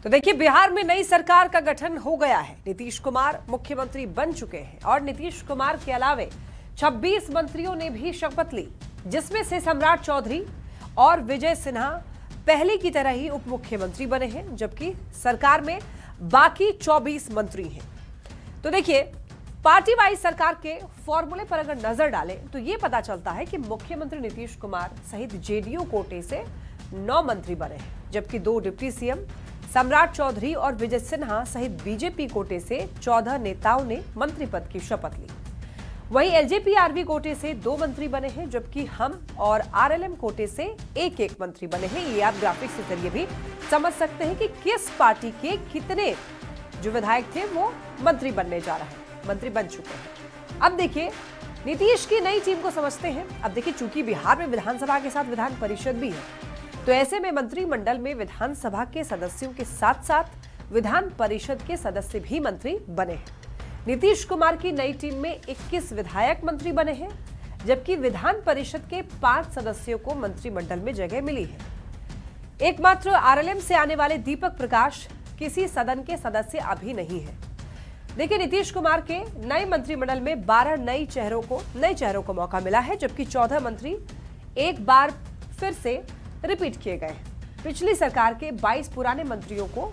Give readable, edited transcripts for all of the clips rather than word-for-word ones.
तो देखिए, बिहार में नई सरकार का गठन हो गया है। नीतीश कुमार मुख्यमंत्री बन चुके हैं और नीतीश कुमार के अलावे 26 मंत्रियों ने भी शपथ ली, जिसमें से सम्राट चौधरी और विजय सिन्हा पहले की तरह ही उप मुख्यमंत्री बने हैं, जबकि सरकार में बाकी 24 मंत्री हैं। तो देखिए, पार्टी वाइज सरकार के फॉर्मूले पर अगर नजर डालें तो यह पता चलता है कि मुख्यमंत्री नीतीश कुमार सहित जेडीयू कोटे से 9 मंत्री बने हैं, जबकि 2 डिप्टी सीएम सम्राट चौधरी और विजय सिन्हा सहित बीजेपी कोटे से 14 नेताओं ने मंत्री पद की शपथ ली। वहीं एलजेपी आरवी कोटे से 2 मंत्री बने हैं, जबकि हम और आरएलएम कोटे से एक मंत्री बने हैं। ये आप ग्राफिक्स के जरिए भी समझ सकते हैं कि किस पार्टी के कितने जो विधायक थे वो मंत्री बनने जा रहे हैं, मंत्री बन चुके हैं। अब देखिए, नीतीश की नई टीम को समझते हैं। अब देखिए, चूंकि बिहार में विधानसभा के साथ विधान परिषद भी है, तो ऐसे में मंत्रिमंडल में विधानसभा के सदस्यों के साथ साथ विधान परिषद के सदस्य भी मंत्री बने हैं। नीतीश कुमार की नई टीम में 21 विधायक मंत्री बने हैं, जबकि विधान परिषद के 5 सदस्यों को मंत्रिमंडल में जगह मिली है। एकमात्र आरएलएम से आने वाले दीपक प्रकाश किसी सदन के सदस्य अभी नहीं है। देखिए, नीतीश कुमार के नए मंत्रिमंडल में 12 नए चेहरों को मौका मिला है, जबकि 14 मंत्री एक बार फिर से रिपीट किए गए हैं। पिछली सरकार के 22 पुराने मंत्रियों को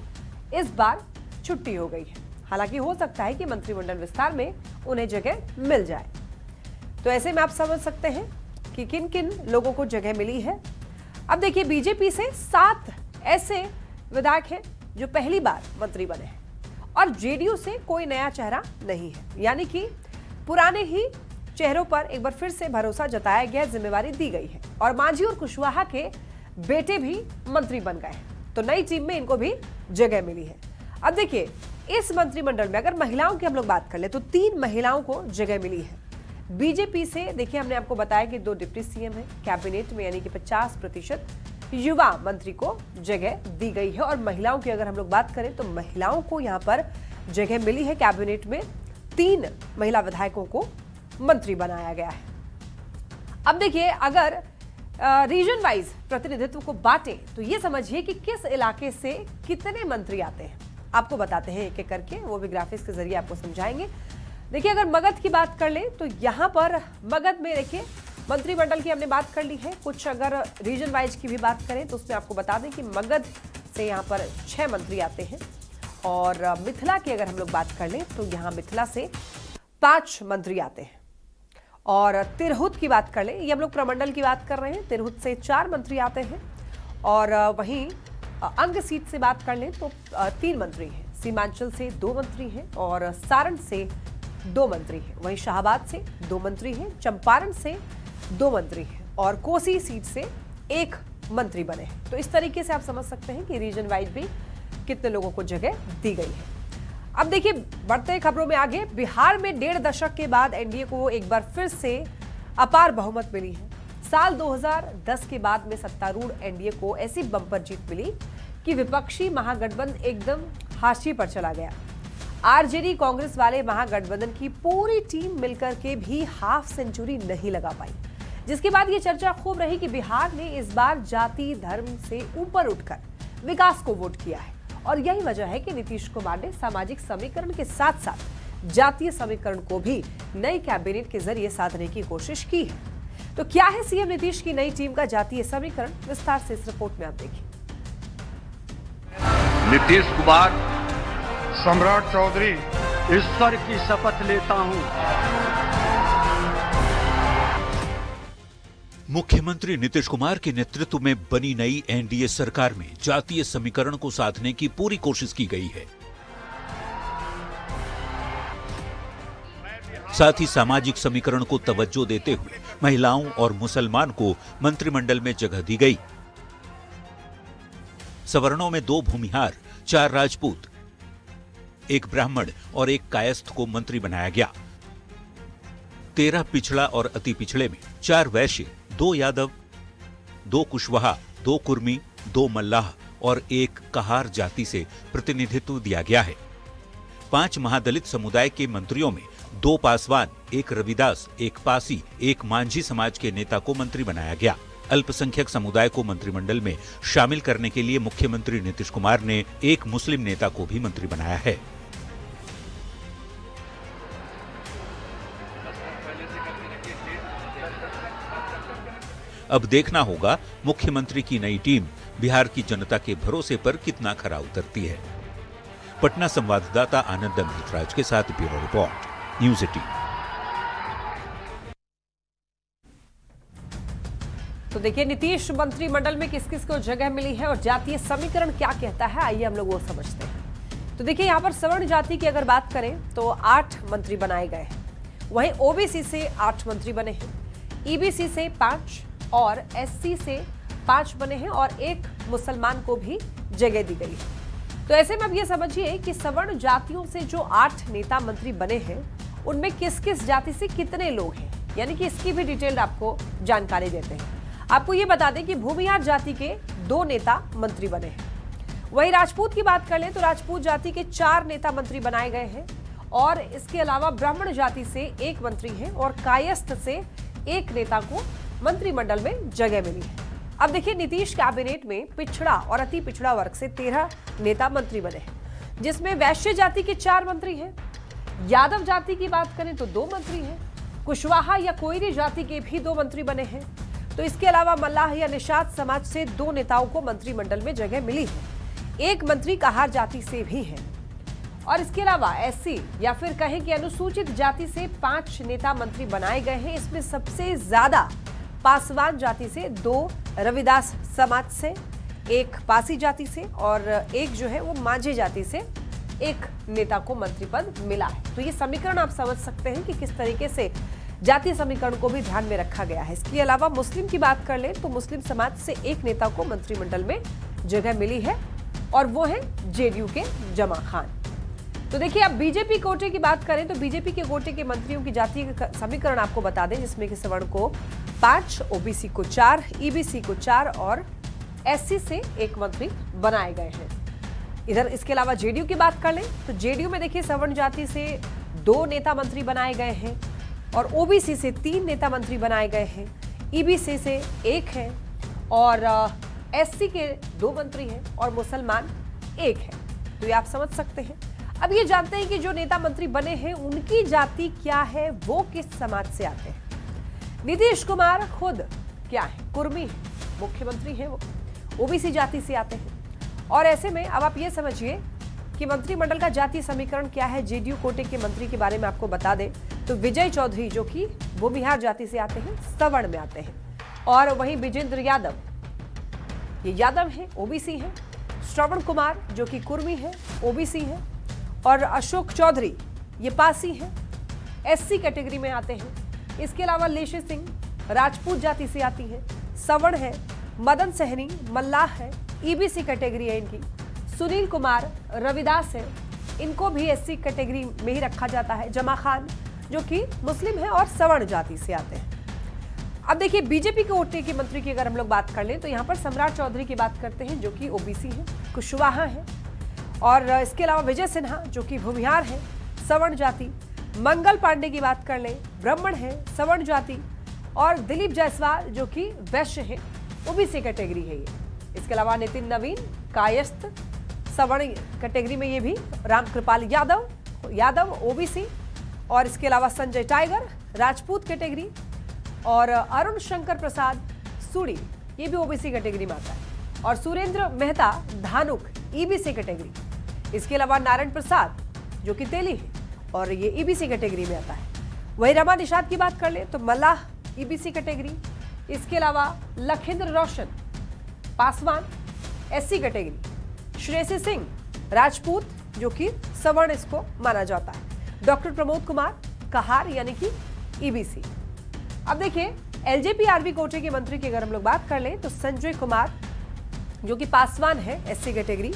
इस बार छुट्टी हो गई है। हालांकि हो सकता है कि मंत्रिमंडल विस्तार में उन्हें जगह मिल जाए। तो ऐसे में आप समझ सकते हैं कि किन किन लोगों को जगह मिली है। अब देखिए, बीजेपी से 7 ऐसे विधायक हैं जो पहली बार मंत्री बने हैं और जेडीयू से कोई नया चेहरा नहीं है, यानी कि पुराने ही चेहरों पर एक बार फिर से भरोसा जताया गया, जिम्मेवारी दी गई है और मांझी और कुशवाहा के बेटे भी मंत्री बन गए हैं। तो नई टीम में इनको भी जगह मिली है। अब देखिए, इस मंत्रिमंडल में अगर महिलाओं की हम लोग बात कर ले तो 3 महिलाओं को जगह मिली है। बीजेपी से देखिए, हमने आपको बताया कि 2 डिप्टी सीएम है कैबिनेट में, यानी कि 50% युवा मंत्री को जगह दी गई है। और महिलाओं की अगर हम लोग बात करें तो महिलाओं को यहां पर जगह मिली है। कैबिनेट में 3 महिला विधायकों को मंत्री बनाया गया है। अब देखिए, अगर रीजन वाइज प्रतिनिधित्व को बांटे तो ये समझिए कि किस इलाके से कितने मंत्री आते हैं। आपको बताते हैं एक एक करके, वो भी ग्राफिक्स के जरिए आपको समझाएंगे। देखिए, अगर मगध की बात कर ले तो यहाँ पर मगध में देखिए, मंत्रिमंडल की हमने बात कर ली है। कुछ अगर रीजन वाइज की भी बात करें तो उसमें आपको बता दें कि मगध से यहाँ पर 6 मंत्री आते हैं। और मिथिला की अगर हम लोग बात कर लें तो यहाँ मिथिला से 5 मंत्री आते हैं। और तिरहुत की बात कर लें, ये हम लोग प्रमंडल की बात कर रहे हैं, तिरहुत से 4 मंत्री आते हैं। और वहीं अंग सीट से बात कर लें तो 3 मंत्री हैं। सीमांचल से 2 मंत्री हैं और सारण से 2 मंत्री हैं। वहीं शाहबाद से 2 मंत्री हैं, चंपारण से 2 मंत्री हैं और कोसी सीट से 1 मंत्री बने हैं। तो इस तरीके से आप समझ सकते हैं कि रीजन वाइज भी कितने लोगों को जगह दी गई है। अब देखिए, बढ़ते खबरों में आगे, बिहार में 1.5 दशक के बाद एनडीए को एक बार फिर से अपार बहुमत मिली है। साल 2010 के बाद में सत्तारूढ़ एनडीए को ऐसी बम्पर जीत मिली कि विपक्षी महागठबंधन एकदम हाशिए पर चला गया। आरजेडी कांग्रेस वाले महागठबंधन की पूरी टीम मिलकर के भी हाफ सेंचुरी नहीं लगा पाई, जिसके बाद ये चर्चा खूब रही कि बिहार ने इस बार जाति धर्म से ऊपर उठकर विकास को वोट किया है। और यही वजह है कि नीतीश कुमार ने सामाजिक समीकरण के साथ साथ जातीय समीकरण को भी नई कैबिनेट के जरिए साधने की कोशिश की है। तो क्या है सीएम नीतीश की नई टीम का जातीय समीकरण, विस्तार से इस रिपोर्ट में आप देखिए। नीतीश कुमार, सम्राट चौधरी, ईश्वर की शपथ लेता हूं। मुख्यमंत्री नीतीश कुमार के नेतृत्व में बनी नई एनडीए सरकार में जातीय समीकरण को साधने की पूरी कोशिश की गई है। साथ ही सामाजिक समीकरण को तवज्जो देते हुए महिलाओं और मुसलमान को मंत्रिमंडल में जगह दी गई। सवर्णों में 2 भूमिहार, 4 राजपूत, 1 ब्राह्मण और 1 कायस्थ को मंत्री बनाया गया। 13 पिछड़ा और अति पिछड़े में 4 वैश्य, 2 यादव, 2 कुशवाहा, 2 कुर्मी, 2 मल्लाह और 1 कहार जाति से प्रतिनिधित्व दिया गया है। 5 महादलित समुदाय के मंत्रियों में 2 पासवान, 1 रविदास, 1 पासी, 1 मांझी समाज के नेता को मंत्री बनाया गया। अल्पसंख्यक समुदाय को मंत्रिमंडल में शामिल करने के लिए मुख्यमंत्री नीतीश कुमार ने एक मुस्लिम नेता को भी मंत्री बनाया है। अब देखना होगा मुख्यमंत्री की नई टीम बिहार की जनता के भरोसे पर कितना खरा उतरती है। पटना संवाददाता आनंद अमृतराज के साथ ब्यूरो रिपोर्ट, न्यूज़ 18। तो देखिए नीतीश मंत्रिमंडल में किस किस को जगह मिली है और जातीय समीकरण क्या कहता है, आइए हम लोग वो समझते हैं। तो देखिए यहाँ पर सवर्ण जाति की अगर बात करें तो 8 मंत्री बनाए गए हैं। वहीं ओबीसी से 8 मंत्री बने हैं, ईबीसी से 5 और एससी से 5 बने हैं और 1 मुसलमान को भी जगह दी गई है। तो ऐसे में अब ये समझिए कि सवर्ण जातियों से जो 8 नेता मंत्री बने हैं उनमें किस किस जाति से कितने लोग हैं, यानी कि इसकी भी डिटेल आपको जानकारी देते हैं। आपको ये बता दें कि भूमिहार जाति के 2 नेता मंत्री बने हैं। वहीं राजपूत की बात कर लें तो राजपूत जाति के 4 नेता मंत्री बनाए गए हैं और इसके अलावा ब्राह्मण जाति से 1 मंत्री है और कायस्थ से 1 नेता को मंत्रिमंडल में जगह मिली है। अब देखिए नीतीश कैबिनेट में पिछड़ा और अति पिछड़ा वर्ग से 13 नेता मंत्री बने हैं, जिसमें वैश्य जाति के 4 मंत्री हैं। यादव जाति की बात करें तो 2 मंत्री हैं। कुशवाहा या कोयरी जाति के भी 2 मंत्री बने हैं। तो इसके अलावा मल्लाह या निषाद समाज से 2 नेताओं को मंत्रिमंडल में जगह मिली है। 1 मंत्री कहार जाति से भी है और इसके अलावा एससी या फिर कहें कि अनुसूचित जाति से 5 नेता मंत्री बनाए गए हैं। इसमें सबसे ज्यादा पासवान जाति से 2, रविदास समाज से 1, पासी जाति से और 1 जो है वो माझे जाति से 1 नेता को मंत्री पद मिला है। तो ये समीकरण आप समझ सकते हैं कि किस तरीके से जातीय समीकरण को भी ध्यान में रखा गया है। इसके अलावा मुस्लिम की बात कर लें तो मुस्लिम समाज से 1 नेता को मंत्रिमंडल में जगह मिली है और वो है जेडीयू के जमा खान। तो देखिए अब बीजेपी कोटे की बात करें तो बीजेपी के कोटे के मंत्रियों की जातीय समीकरण आपको बता दें, जिसमें कि सवर्ण को 5, ओबीसी को 4, ईबीसी को 4 और एससी से 1 मंत्री बनाए गए हैं। इधर इसके अलावा जेडीयू की बात कर लें तो जेडीयू में देखिए सवर्ण जाति से 2 नेता मंत्री बनाए गए हैं और ओबीसी से 3 नेता मंत्री बनाए गए हैं, ईबीसी से 1 है और एससी के 2 मंत्री हैं और मुसलमान 1 है। तो ये आप समझ सकते हैं। अब ये जानते हैं कि जो नेता मंत्री बने हैं उनकी जाति क्या है, वो किस समाज से आते हैं। नीतीश कुमार खुद क्या है, कुर्मी है, मुख्यमंत्री हैं, वो ओबीसी जाति से आते हैं। और ऐसे में अब आप ये समझिए कि मंत्रिमंडल का जातीय समीकरण क्या है। जेडीयू कोटे के मंत्री के बारे में आपको बता दें तो विजय चौधरी जो कि भूमिहार जाति से आते हैं, सवर्ण में आते हैं और वहीं विजेंद्र यादव, ये यादव है, ओबीसी है। श्रवण कुमार जो कि कुर्मी है, ओबीसी है और अशोक चौधरी ये पासी है, एससी कैटेगरी में आते हैं। इसके अलावा लेशी सिंह राजपूत जाति से आती है, सवर्ण है। मदन सहनी मल्लाह है, ईबीसी कैटेगरी है इनकी। सुनील कुमार रविदास है, इनको भी एससी कैटेगरी में ही रखा जाता है। जमा खान जो कि मुस्लिम है और सवर्ण जाति से आते हैं। अब देखिए बीजेपी के कोटे के मंत्री की अगर हम लोग बात कर लें तो यहाँ पर सम्राट चौधरी की बात करते हैं जो कि ओबीसी है, कुशवाहा है और इसके अलावा विजय सिन्हा जो कि भूमिहार है, सवर्ण जाति। मंगल पांडे की बात कर लें, ब्राह्मण है, सवर्ण जाति और दिलीप जायसवाल जो कि वैश्य है, ओबीसी कैटेगरी है ये। इसके अलावा नितिन नवीन कायस्थ सवर्ण कैटेगरी में ये भी, रामकृपाल यादव ओबीसी और इसके अलावा संजय टाइगर राजपूत कैटेगरी और अरुण शंकर प्रसाद सूड़ी ये भी ओबीसी कैटेगरी में आता है और सुरेंद्र मेहता धानुक ईबीसी कैटेगरी। इसके अलावा नारायण प्रसाद जो कि तेली है और ये ईबीसी कैटेगरी में आता है। वही रमा निषाद की बात कर ले तो मल्लाह ईबीसी कैटेगरी। इसके अलावा लखेंद्र रोशन पासवान एससी कैटेगरी। श्रेयसी सिंह राजपूत जो कि सवर्ण इसको माना जाता है। डॉक्टर प्रमोद कुमार कहार यानी कि ईबीसी। अब देखिए एलजेपी आरबी कोटे के मंत्री की अगर हम लोग बात कर लें तो संजय कुमार जो कि पासवान है एससी कैटेगरी।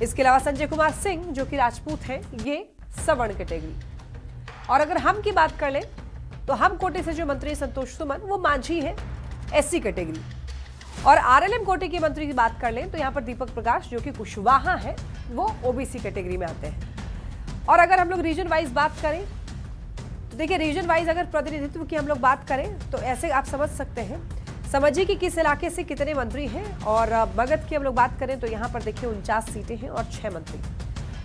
इसके अलावा संजय कुमार सिंह जो कि राजपूत हैं, ये सवर्ण कैटेगरी। और अगर हम की बात कर लें तो हम कोटे से जो मंत्री संतोष सुमन वो मांझी है एससी कैटेगरी। और आरएलएम कोटे के मंत्री की बात कर लें तो यहाँ पर दीपक प्रकाश जो कि कुशवाहा है वो ओबीसी कैटेगरी में आते हैं। और अगर हम लोग रीजन वाइज बात करें तो देखिए रीजन वाइज अगर प्रतिनिधित्व की हम लोग बात करें तो ऐसे आप समझ सकते हैं समझिए कि किस इलाके से कितने मंत्री हैं। और मगध की हम लोग बात करें तो यहाँ पर देखिए 49 सीटें हैं और 6 मंत्री।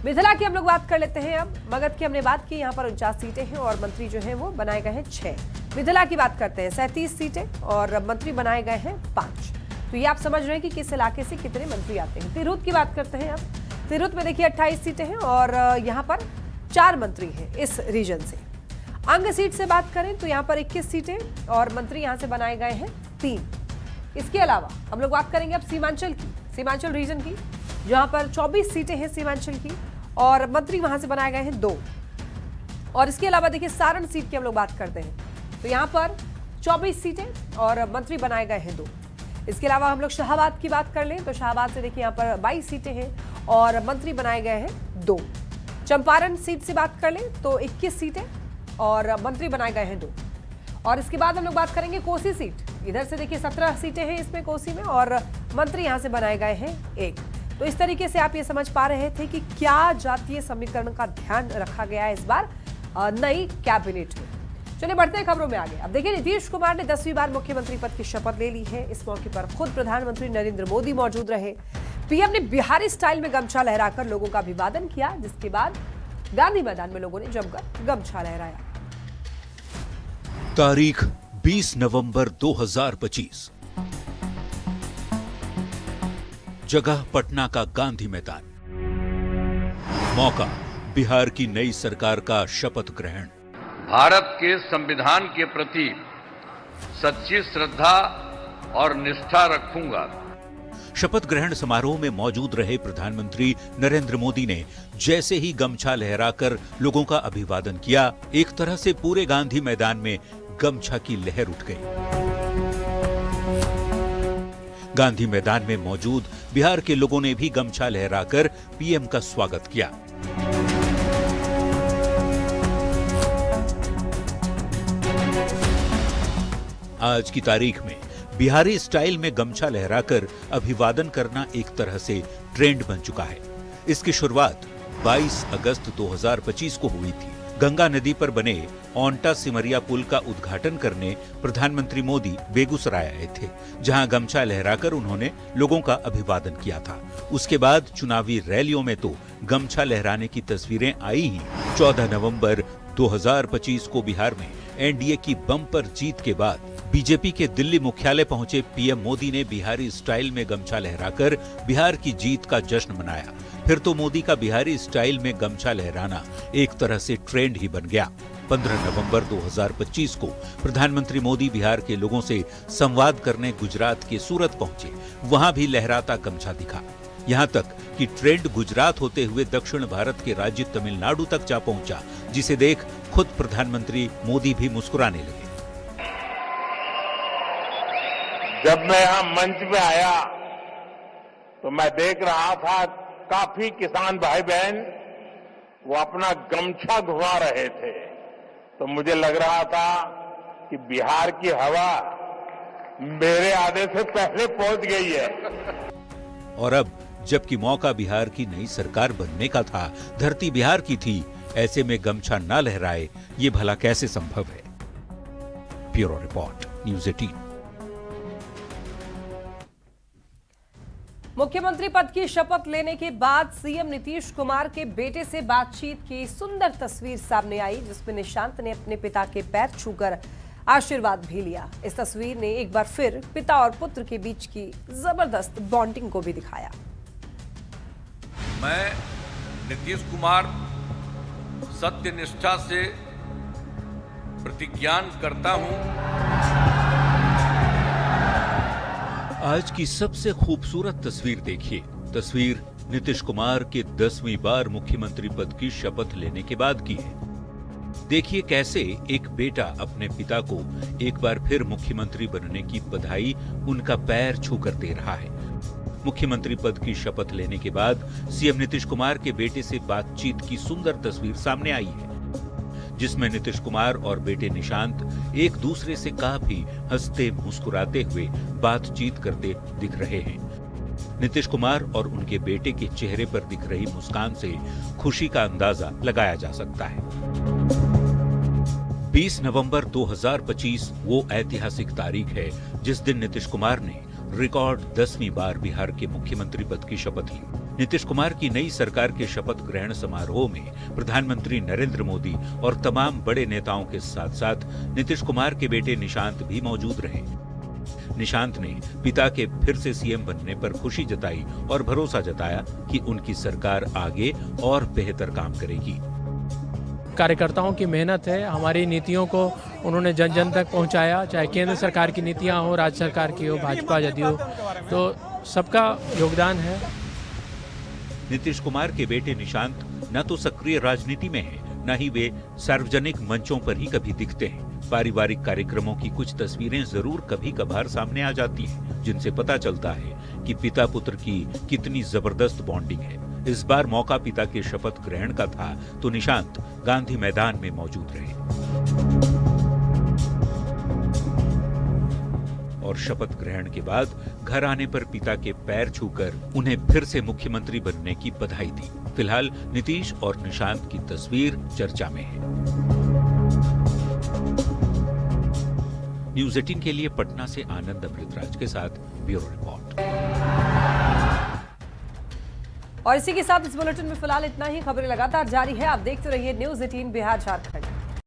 मिथिला की हम लोग बात कर लेते हैं। अब मगध की हमने बात की, यहाँ पर 49 सीटें हैं और मंत्री जो हैं वो बनाए गए हैं 6। मिथिला की बात करते हैं 37 सीटें और मंत्री बनाए गए हैं 5। तो ये आप समझ रहे हैं कि किस इलाके से कितने मंत्री आते हैं। तिरहुत की बात करते हैं। अब तिरहुत में देखिए 28 सीटें हैं और यहाँ पर 4 मंत्री हैं इस रीजन से। अंग सीट से बात करें तो यहाँ पर 21 सीटें और मंत्री यहाँ से बनाए गए हैं 3। इसके अलावा हम लोग बात करेंगे अब सीमांचल की, सीमांचल रीजन की, जहां पर 24 सीटें हैं सीमांचल की और मंत्री वहां से बनाए गए हैं 2। और इसके अलावा देखिए सारण सीट की हम लोग बात करते हैं तो यहां पर 24 सीटें और मंत्री बनाए गए हैं 2। इसके अलावा हम लोग शाहबाद की बात कर लें तो शाहबाद से देखिए यहाँ पर 22 सीटें हैं और मंत्री बनाए गए हैं 2। चंपारण सीट से बात कर लें तो 21 सीटें और मंत्री बनाए गए हैं 2। और इसके बाद हम लोग बात करेंगे कोसी सीट। इधर से देखिए 17 सीटें हैं इसमें कोसी में और मंत्री यहां से बनाए गए हैं 1। तो इस तरीके से आप ये समझ पा रहे थे कि क्या जातीय समीकरण का ध्यान रखा गया है इस बार नई कैबिनेट में। चलिए बढ़ते हैं खबरों में आगे। अब देखिए नीतीश कुमार ने 10वीं बार मुख्यमंत्री पद की शपथ ले ली है। इस मौके पर खुद प्रधानमंत्री नरेंद्र मोदी मौजूद रहे। पीएम ने बिहारी स्टाइल में गमछा लहराकर लोगों का अभिवादन किया, जिसके बाद गांधी मैदान में लोगों ने जमकर गमछा लहराया। तारीख 20 नवंबर 2025। जगह पटना का गांधी मैदान। मौका बिहार की नई सरकार का शपथ ग्रहण। भारत के संविधान के प्रति सच्ची श्रद्धा और निष्ठा रखूंगा। शपथ ग्रहण समारोह में मौजूद रहे प्रधानमंत्री नरेंद्र मोदी ने जैसे ही गमछा लहराकर लोगों का अभिवादन किया, एक तरह से पूरे गांधी मैदान में गमछा की लहर उठ गई। गांधी मैदान में मौजूद बिहार के लोगों ने भी गमछा लहराकर पीएम का स्वागत किया। आज की तारीख में बिहारी स्टाइल में गमछा लहराकर अभिवादन करना एक तरह से ट्रेंड बन चुका है। इसकी शुरुआत 22 अगस्त 2025 को हुई थी। गंगा नदी पर बने ओंटा सिमरिया पुल का उद्घाटन करने प्रधानमंत्री मोदी बेगूसराय आए थे, जहां गमछा लहराकर उन्होंने लोगों का अभिवादन किया था। उसके बाद चुनावी रैलियों में तो गमछा लहराने की तस्वीरें आई ही। 14 नवंबर 2025 को बिहार में एनडीए की बम्पर जीत के बाद बीजेपी के दिल्ली मुख्यालय पहुंचे पीएम मोदी ने बिहारी स्टाइल में गमछा लहराकर बिहार की जीत का जश्न मनाया। फिर तो मोदी का बिहारी स्टाइल में गमछा लहराना एक तरह से ट्रेंड ही बन गया। 15 नवंबर 2025 को प्रधानमंत्री मोदी बिहार के लोगों से संवाद करने गुजरात के सूरत पहुंचे। वहां भी लहराता गमछा दिखा। यहां तक कि ट्रेंड गुजरात होते हुए दक्षिण भारत के राज्य तमिलनाडु तक जा पहुंचा, जिसे देख खुद प्रधानमंत्री मोदी भी मुस्कुराने लगे। जब मैं यहां मंच पे आया तो मैं देख रहा था काफी किसान भाई बहन वो अपना गमछा घुमा रहे थे, तो मुझे लग रहा था कि बिहार की हवा मेरे आने से पहले पहुंच गई है। और अब जबकि मौका बिहार की नई सरकार बनने का था, धरती बिहार की थी, ऐसे में गमछा न लहराए ये भला कैसे संभव है? Bureau report, news 18। मुख्यमंत्री पद की शपथ लेने के बाद सीएम नीतीश कुमार के बेटे से बातचीत की सुंदर तस्वीर सामने आई, जिसमें निशांत ने अपने पिता के पैर छूकर आशीर्वाद भी लिया। इस तस्वीर ने एक बार फिर पिता और पुत्र के बीच की जबरदस्त बॉन्डिंग को भी दिखाया। मैं नीतीश कुमार सत्य निष्ठा से प्रतिज्ञान करता हूं। आज की सबसे खूबसूरत तस्वीर देखिए। तस्वीर नीतीश कुमार के 10वीं बार मुख्यमंत्री पद की शपथ लेने के बाद की है। देखिए कैसे एक बेटा अपने पिता को एक बार फिर मुख्यमंत्री बनने की बधाई उनका पैर छूकर दे रहा है। मुख्यमंत्री पद की शपथ लेने के बाद सीएम नीतीश कुमार के बेटे से बातचीत की सुंदर तस्वीर सामने आई है, जिसमें नीतीश कुमार और बेटे निशांत एक दूसरे से काफी हंसते मुस्कुराते हुए बातचीत करते दिख रहे हैं। नीतीश कुमार और उनके बेटे के चेहरे पर दिख रही मुस्कान से खुशी का अंदाजा लगाया जा सकता है। 20 नवंबर 2025 वो ऐतिहासिक तारीख है जिस दिन नीतीश कुमार ने रिकॉर्ड 10वीं बार बिहार के मुख्यमंत्री पद की शपथ ली। नीतीश कुमार की नई सरकार के शपथ ग्रहण समारोह में प्रधानमंत्री नरेंद्र मोदी और तमाम बड़े नेताओं के साथ साथ नीतीश कुमार के बेटे निशांत भी मौजूद रहे। निशांत ने पिता के फिर से सीएम बनने पर खुशी जताई और भरोसा जताया कि उनकी सरकार आगे और बेहतर काम करेगी। कार्यकर्ताओं की मेहनत है, हमारी नीतियों को उन्होंने जन जन तक पहुंचाया, चाहे केंद्र सरकार की नीतियां हो, राज्य सरकार की हो, भाजपा जदयू, तो सबका योगदान है। नीतीश कुमार के बेटे निशांत न तो सक्रिय राजनीति में हैं, न ही वे सार्वजनिक मंचों पर ही कभी दिखते हैं। पारिवारिक कार्यक्रमों की कुछ तस्वीरें जरूर कभी कभार सामने आ जाती हैं, जिनसे पता चलता है कि पिता पुत्र की कितनी जबरदस्त बॉन्डिंग है। इस बार मौका पिता के शपथ ग्रहण का था तो निशांत गांधी मैदान में मौजूद रहे और शपथ ग्रहण के बाद घर आने पर पिता के पैर छूकर उन्हें फिर से मुख्यमंत्री बनने की बधाई दी। फिलहाल नीतीश और निशांत की तस्वीर चर्चा में है। न्यूज़ 18 के लिए पटना से आनंद अमृतराज के साथ ब्यूरो रिपोर्ट। और इसी के साथ इस बुलेटिन में फिलहाल इतना ही। खबरें लगातार जारी है, आप देखते रहिए न्यूज़ 18 बिहार झारखंड।